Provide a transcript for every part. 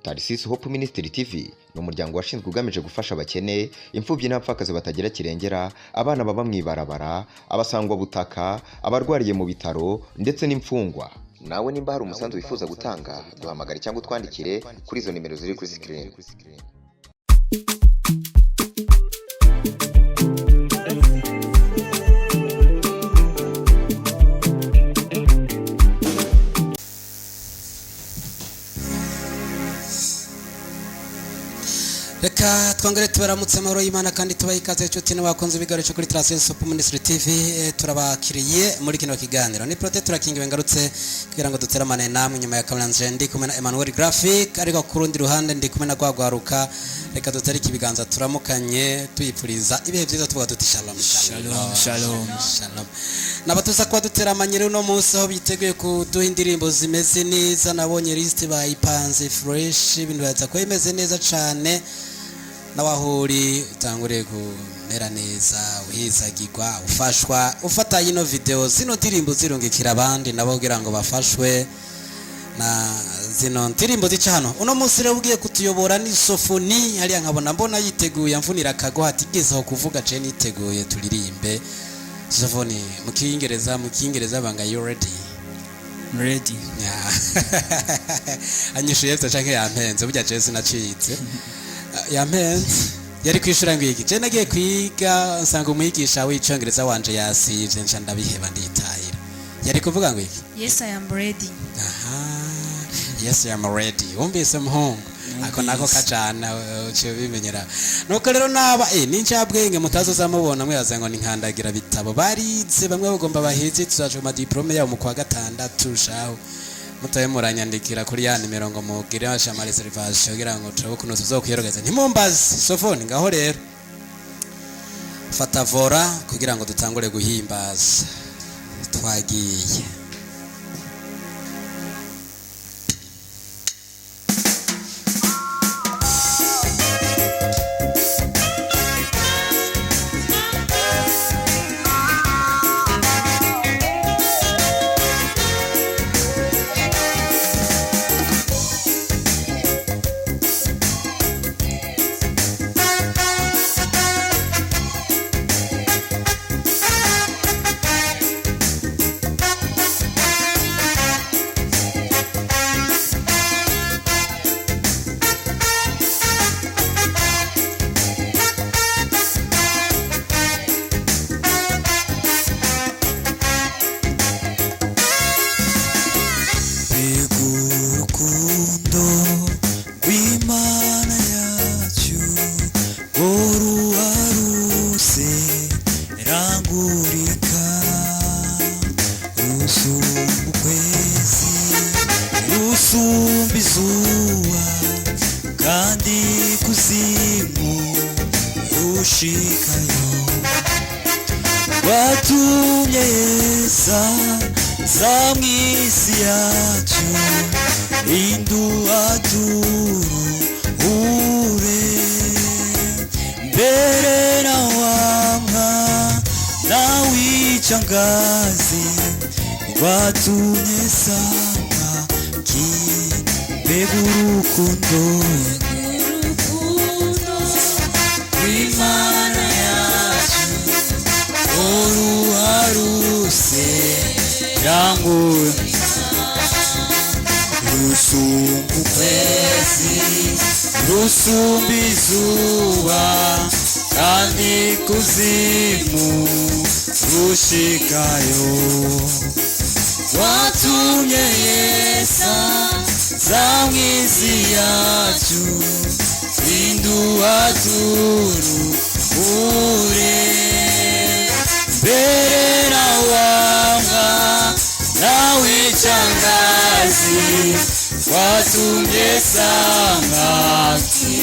Tarisisi Hope Ministry TV ni umuryango washinzwe ugamije gufasha abakene, imfubyi n'abapfakazi batagira kirengera, abana baba mwibarabara, abasangwa butaka, abarwariye mu bitaro ndetse n'imfungwa. Nawe nimba hari umusanzu wifuza gutanga, duhamagare cyangwa utwandikire kuri izo nimero ziri kuri screen. Reka twongere tubaramutse amahoro y'Imana kandi tubaha ikaze inshuti n'abakunzi b'igaruco kuri Tarisisi Hope Ministry TV. Turabakiriye muri kino kiganiro. Ni Prote turakingiwe ngarutse kugira ngo duteramane namwe nyuma ya Kamulanze ndi kumwe na Emmanuel Graphic, ariko ku rundi ruhande ndi kumwe na Gwagwaruka. Reka dutarike ibiganza turamukanye tuyipfuriza ibihe byiza tuvuga tuti shalom shalom shalom shalom. Nabatuza kwa duteramanye rero no munsi aho biteguye kuduha indirimbo zimeze neza. Nabonye list bayipanze fresh, ibintu biza ko imeze neza cyane. Nawahuri utangure kumera neza, uhizagirwa, ufashwa, ufata ino video zino ndirimbo zirungikira abandi nabo kugira ngo bafashwe na zino ndirimbo zica hano. Uno munsi rero ugiye kutuyobora ni Sofoni, hariya nkabona mbona yiteguye amvunira akago hatigezeho kuvuga je niteguye turirimbe. Sofoni mu Kiingereza banga you ready? Ready. Yeah. Anyishuye cyangwa yampenze burya je sinacitse. Yampenze yari kwishura ngiki je nagiye kwiga nsanga umwigisha w'icyongereza wanje yasivye nca ndabiheba nditahira. Yari kuvuga ngo iki? Yes, I am ready. Aha. Yes, I am ready. Umbise muhungu ako nako kacana cyo bimenyera. Nuko rero naba nincabwenge mutazoza mubona mwaza ngo ninkandagira bitabo barize bamwe bagomba baheze tuzaje mu diplome yabo mu kwa gatandatu shaho. Mutaye muranyandikira kuri ya nimero ngo mugire bashama reservation kugira ngo turabe kuno tuzokwiyerogeza. Ntimumbaze Sofoni ngaho rero. Fata vora kugira ngo dutangure guhimbaza. Twagiye. Usumbizuwa kandi kuzimu rushikayo watumye Yesa zamwisi yacu induaturu ure mbere na wamwa na wichangazi watumye sana begurukundo w'Imana yacu oruharuse yangu rusumba ukwezi rusumba izuba kandi kuzimu rushikayo watumye Yesa zamwisi yacu induaturu ure mbere na wanga na wichangazi watumye samaki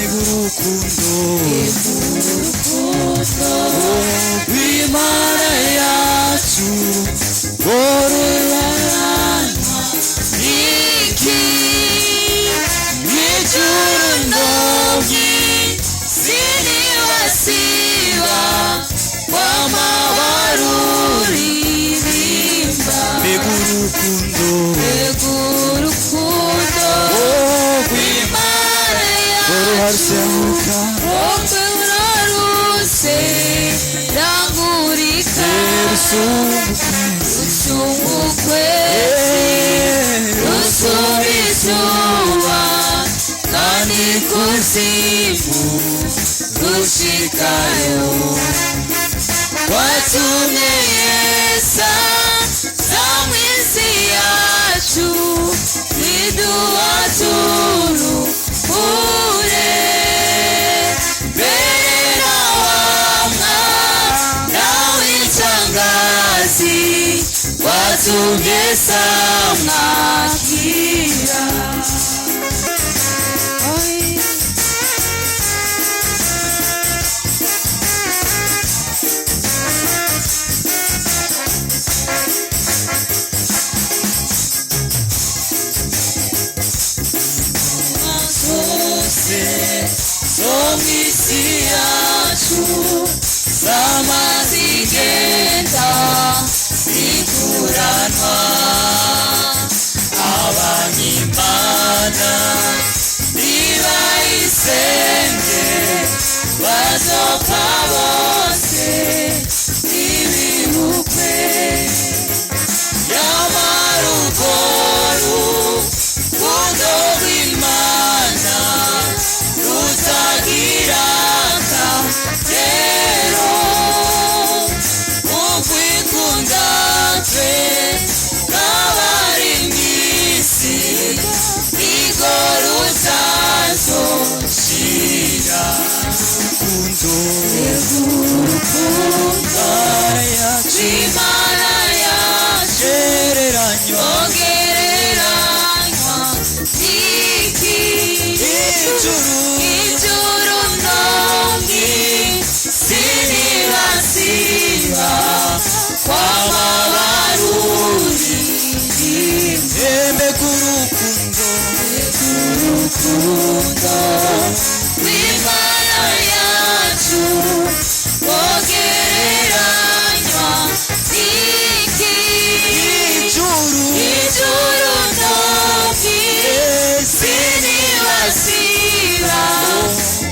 egurukundo w'Imana yacu borulana iki urukundo rw'Imana ruhasemuka wowe uraruse rangurika rusumba ukwezi rusumba izuba kandi kuzimu rushikayo watumye Yesu mu isi yacu niduhature mbere na wa mwana w'icangazi watumye samwakira isi yacu zamazigenda zikuranwa abanyimana nibayisenge bazopfa bose ibibukwe y'amarugoru kundo rw'Imana rutagira akagero ukwikunda kwe kabari mw'isi niko rutazoshira urukundo Imana yacu ogereranywa n'iki ijuru nombi sinibasiba kw'amabaruri mbega urukundo rw'Imana yacu ogereranywa n'iki ijuru nombi sinibasiba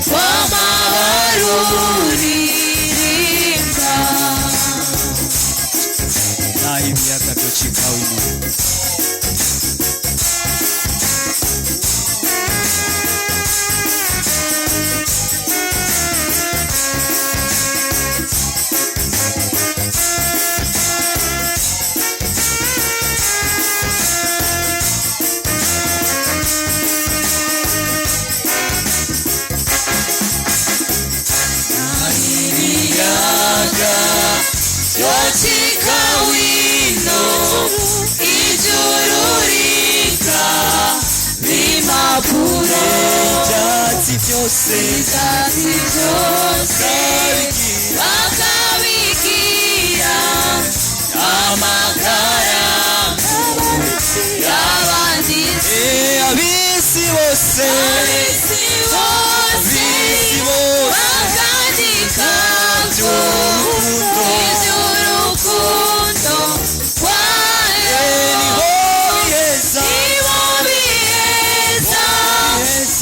kw'amabaruri naho ibiyaga byocikaho inuma yocika wino ijuru rika bimapuro ibyatsi byose bakabigira amakara y'abanditsi ab'isi bose bakandika iby'urukundo rwayo nibo biheza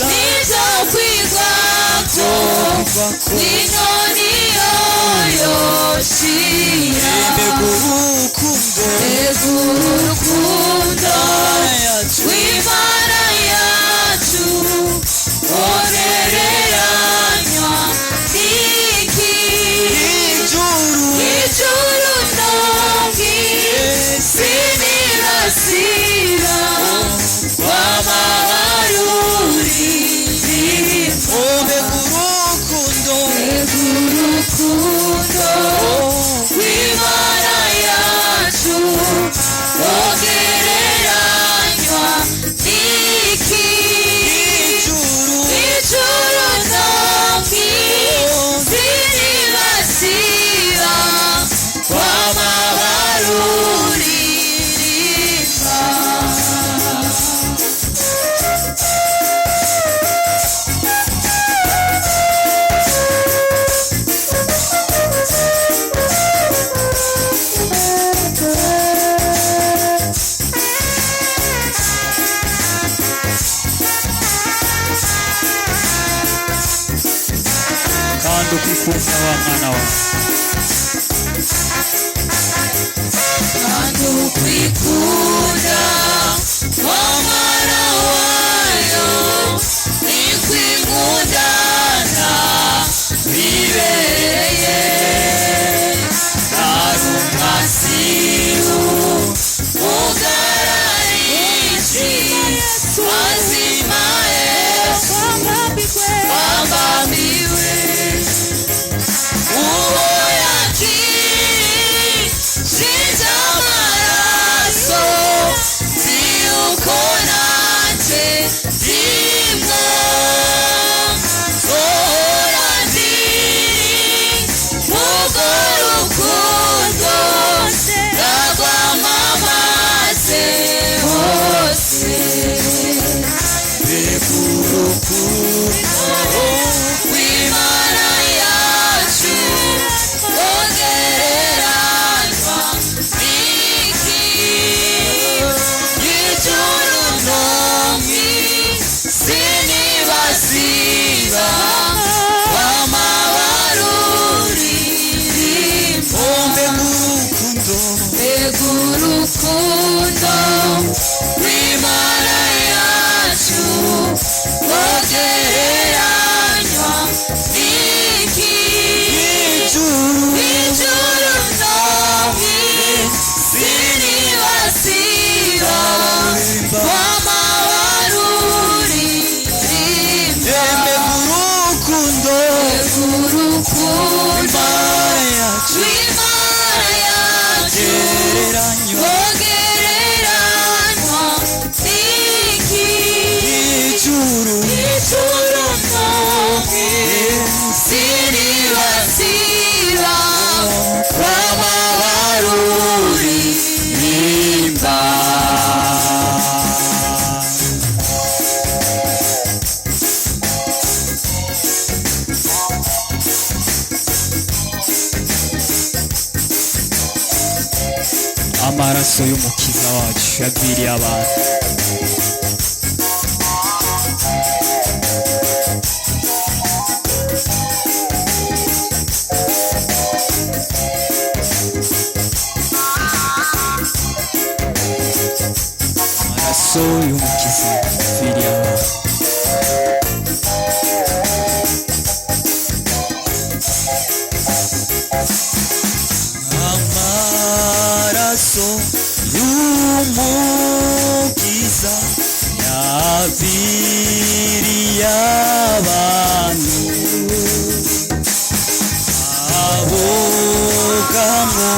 nibyo kwigwako n'inyoni yoyoshira urukundo rw'Imana yacu ogereranywa n'iki ijuru nombi sinibasiba kw'amabaruri urukundo rw'Imana yacu ogereranywa kumva wa mwana wawe kandi ukwikunda w'umwana wayo nikwikundana bibereye narumasiru ugararishi wazimaye wambambiwe uwo yakiri sinzamaraso ziyuko nanje zimwo zora ziri mugo rukundo rwamamaze hose w'Imana yacu wogereranywa n'iki y'ijuru no mw'isi ntibasiba w'amabaruririmbo mbega urukundo rw'Imana yacu wogereranywa n'iki y'ijuru no mw'isi ntibasiba w'amabaruririmbo urukundo urukundo rw'Imana yacu wogereranywa n'iki ijuru y'ijuru no mw'isi ntibasiba w'amabaruririmba amaraso y'umukiza wacu yagwiriye abantu amaraso y'umukiza yagwiriye abantu amaraso y'umukiza yagwiriye abantu abogamwo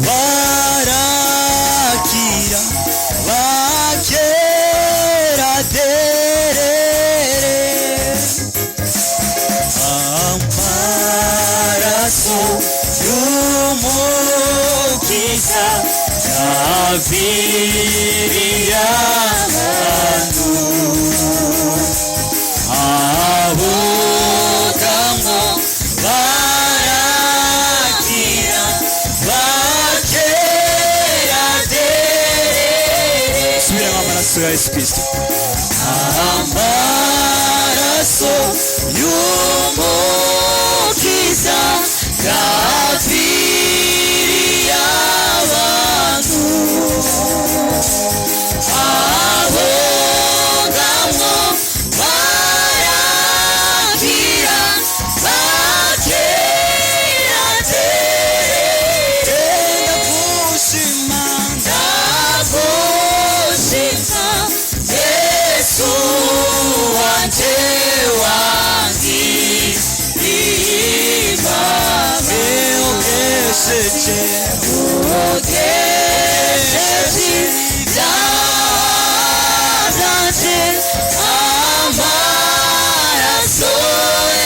barakira bakera derere amaraso y'umukiza yagwiriye abantu abogamwo barakira bakera derere subiramo amaraso ya Yesu Kristo amaraso y'umukiza yagwiriye abantu abogamwo barakira bakera derere ndagushima Yesu wanje wangiririmba ugesheje byanje amaraso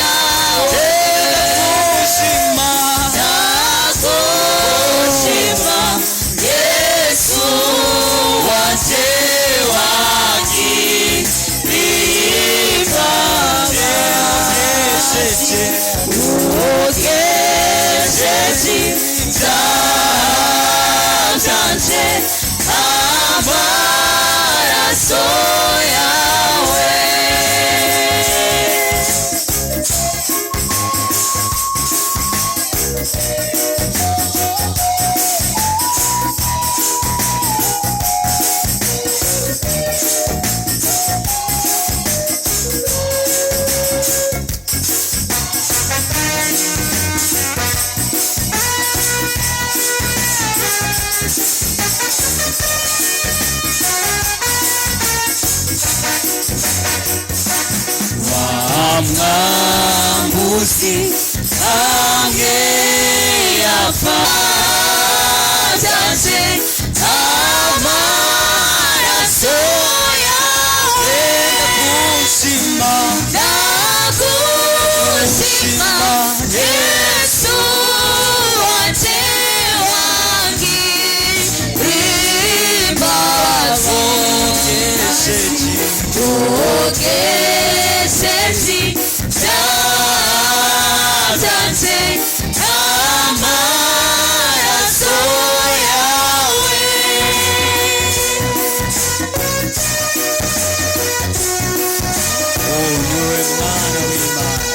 yawe ndagushima Yesu wanje wangiririmba ugesheje byanje amaraso yawe umwambuzi ange yapfa byanze amaraso yawe ndagushima ndagushima Yesu wanje wangiririmbabazi ogeseji byanze amaraso yawe niwe mwana w'Imana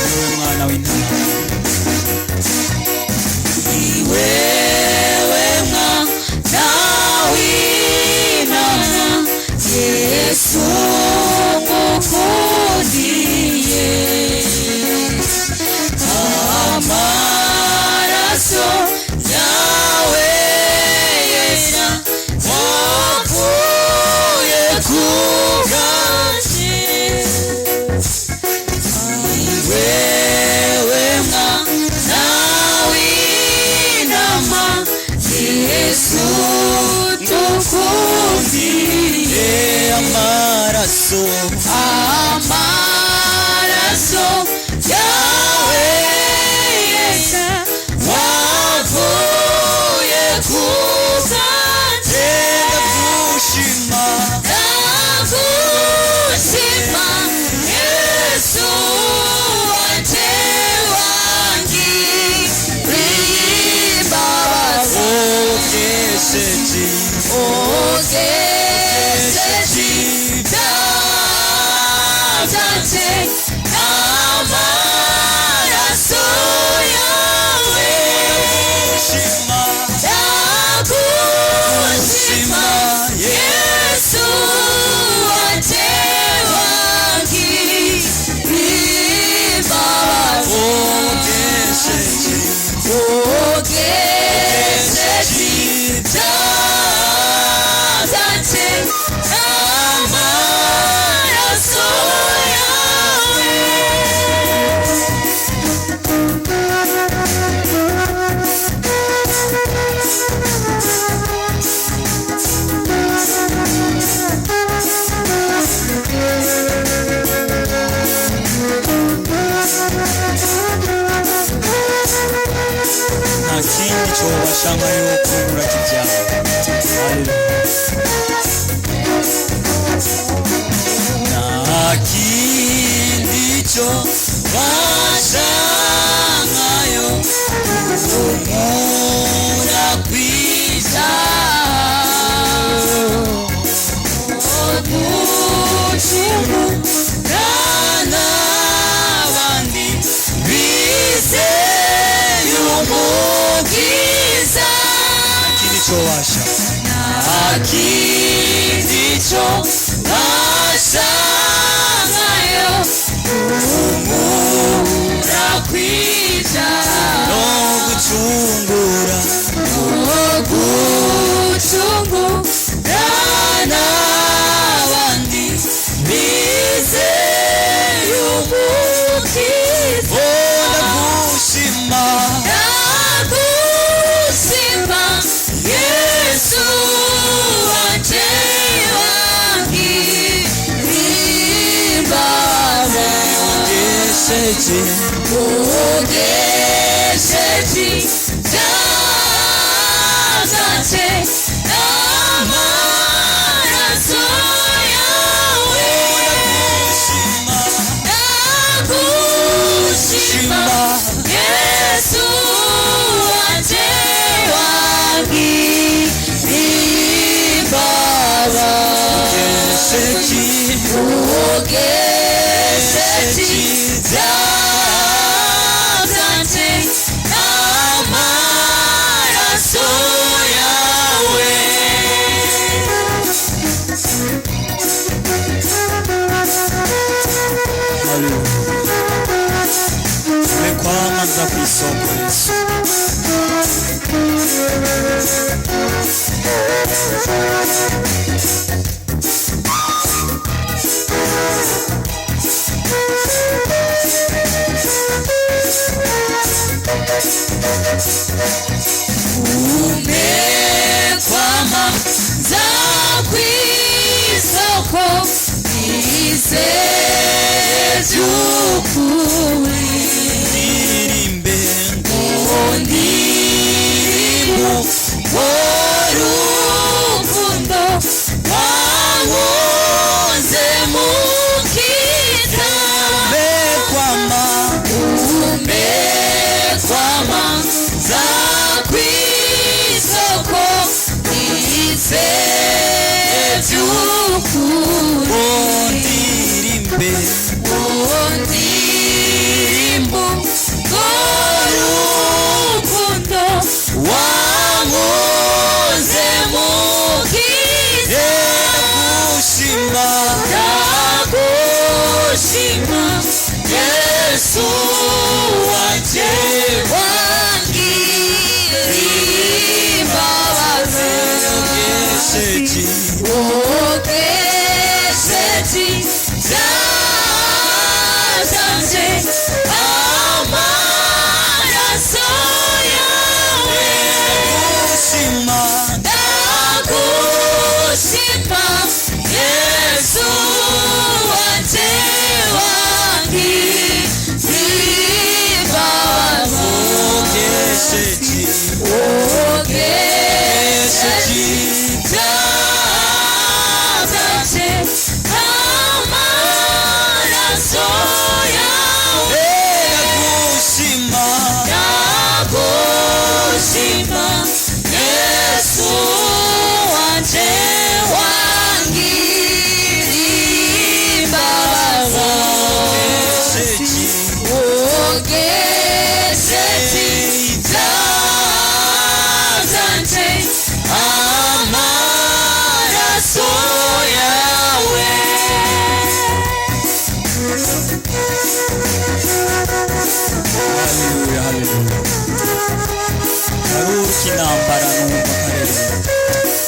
niwe mwana w'Intama wewe mwana w'Imana Yesu ngukundiye amaraso yawe yera wavuye ku bwanjye wewe mwana w'Intama Yesu tukundiye amaraso yawe yesa wavuye ku bwanjye ndagushima ndagushima Yesu wanje wangiririmbabazi ogeseji ogeseji byanze amaraso yawe ndagushima ndagushima Yesu wanje wangiririmbabazi ogeseji ogeseji byanze amaraso yawe nta kindi cyobasha nka yuko urakibyaha nta kindi cyobasha nkayo urakwiza ogucungura n'abandi bizeye umukiza kindi cyobasha nta kindi cyobasha nkayo urakwiza no gucungura ogucungura n'abandi bizeye umukiza ndagushima ndagushima Yesu wanje wangiririmbabazi ogeseji ogeseji byanze amaraso yawe ndagushima Yesu wanje wangiririmbabazi ogeseji byanze amaraso neza ku isoko Yesu. umekwama za kwisoko izejukuri Ndirimbe ndirimbo worukundo wangoze mukita mekwama umekwama za kwisoko izejukuri ndirimbe ndirimbo worukundo wangoze mukita gushima ndagushima Yesu wanje wangiriye imbabazi Yeseji ogeseti zazanje amaraso yawe gushima ndagushima Yesu wanje wangiriye imbabazi Yeseji ogeseti zazanje amaraso yawe gushima ndagushima Yesu wanje wangiriye imbabazi Yeseji ogeseti zazanje amaraso yawe Haleluya haleluya Karuki intambara numva karere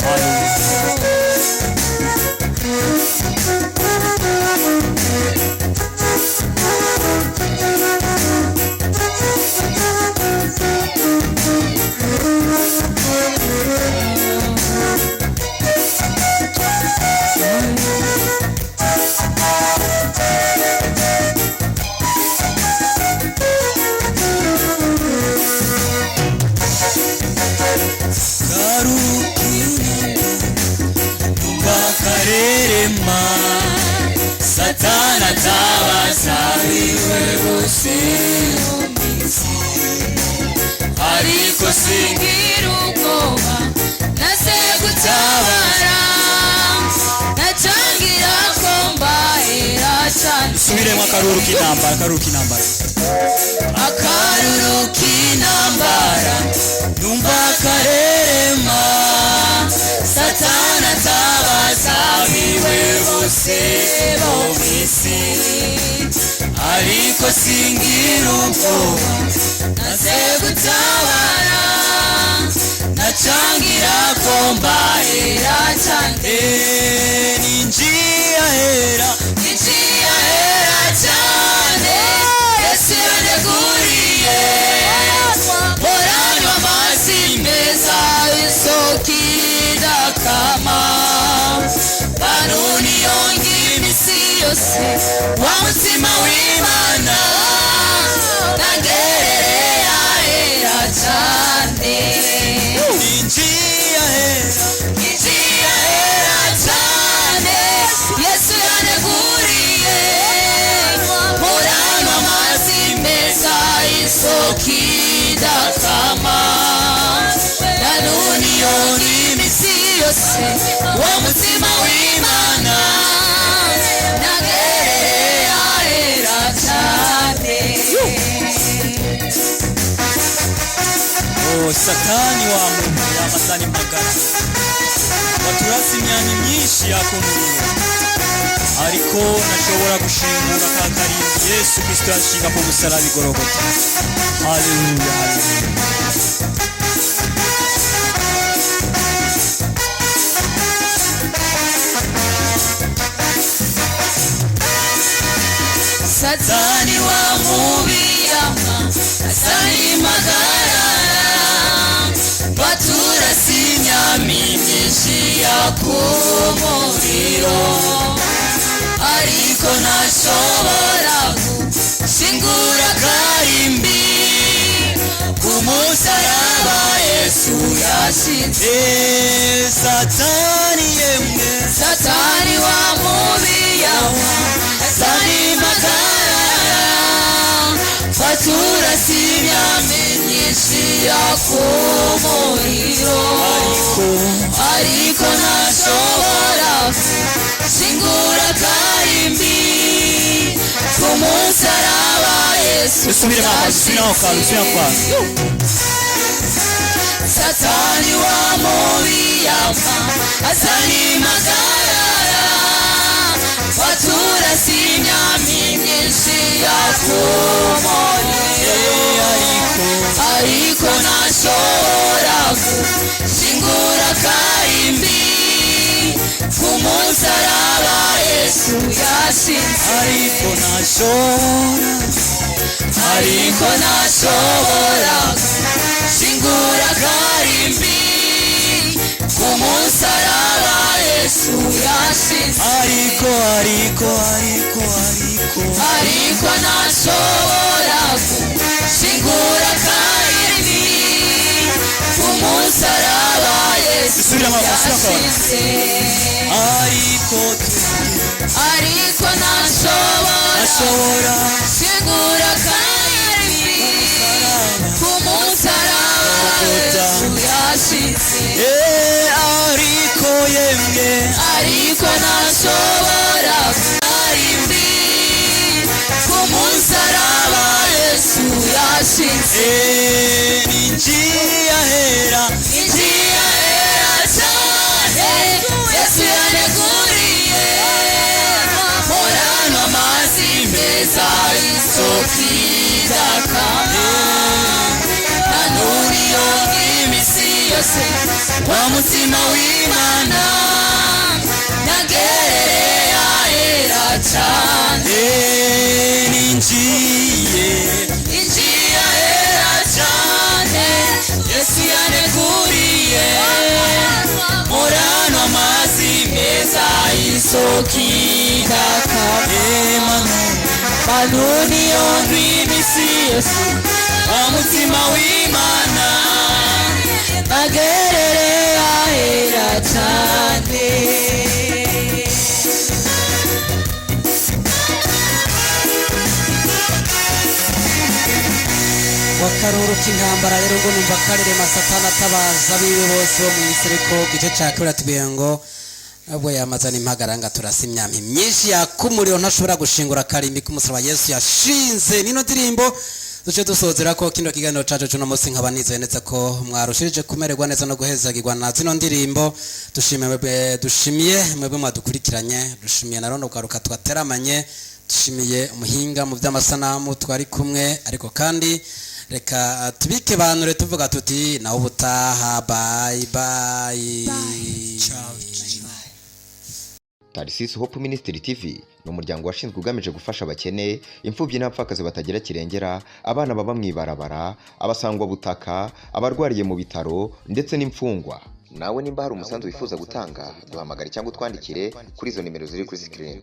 Haleluya bakarerema Satana tabazabiwe bose ariko singira ubwoba nase gutabara nacangira ko mbahera cyane subiremo akaruru k'intambara akaruru k'intambara numva karerema Satana tabazabiwe bose bo mwisi ariko singira ubwoba nase gutabara nacangira ko mbahera cyane ninjia hera cyane Yesu yaneguriye moranywa amazi meza isoko idakama banuni yonga imisi yose wa mutima w'Imana nagerere ahera cyane ninjia hera cyane Yesu yaneguriye moranywa amazi meza isoko idakama banuni yonga imisi yose wa mutima w'Imana nagerere ahera cyane Oh satani wa muntu yamasani magana waturasi imyanya myinshi yako muriro ariko ntashobora gushingura ka karindwi Yesu Kristo yashinga ku musaraba i Golgotha. Haleluya, haleluya. Satani wamubiyama Satani magarara baturasinya myinshi yakumuriro ariko ntashobora gushingura karimbi ku musaraba Yesu yashinze. Satani yemwe, Satani wamubiyama Satani magarara baturasinya myinshi yakumuriro ariko ntashobora gushingura karimbi ku musaraba Yesu yashinze. Satani wamubiyama Satani magarara baturasinya myinshi yakumuriro ariko ntashobora gushingura karimbi ku musaraba Yesu yashinze. ariko ntashobora gushingura karimbi ku musaraba Yesu yashinze. ariko ntashobora gushingura karimbi ku musaraba Yesu yashinze. ariko ntashobora gushingura karimbi ku musaraba Yesu yashinze. ariko ntashobora karimbi ku musaraba Yesu yashinze. injia hera cyane Yesu yaneguriye horano amazi meza isoko idakama anuriyo iminsi yose wa mutima w'Imana nagerere ahera cyane. injiye ahera cyane Yesu yaneguriye horano amazi meza isoko idakama manuni yondwi iminsi yose wa mutima w'Imana nagerere ahera cyane. wakaruru k'intambara rero ngo numva karerema Satani atabaza abiwe bose bo mu Isiriko gice cya kabiri atubwiye ngo ubwo yamazana impagaranga turasa imyampi myinshi yakumuriro ntashobora gushingura karimbi k'umusaraba Yesu yashinze. nino ndirimbo duce dusozera ko kino kiganiro cacu cuno munsi nkaba nizeye neza ko mwarushirije kumererwa neza no guhezagirwa na zino ndirimbo. dushimiye mwebwe mwadukurikiranye, dushimiye na rono garuka twateramanye, dushimiye umuhinga mu by'amasanamu twari kumwe, ariko kandi reka tubike banure tuvuga tuti naho ubutaha. Bye bye. Tarisisi Hope Ministry TV ni umuryango washinzwe ugamije gufasha abakene, imfubyi n'abapfakazi batagira kirengera, abana baba mwibarabara, abasangwa butaka, abarwariye mu bitaro ndetse n'imfungwa. Nawe nimba hari umusanzu wifuza gutanga, duhamagare cyangwa utwandikire kuri izo nimero ziri kuri screen.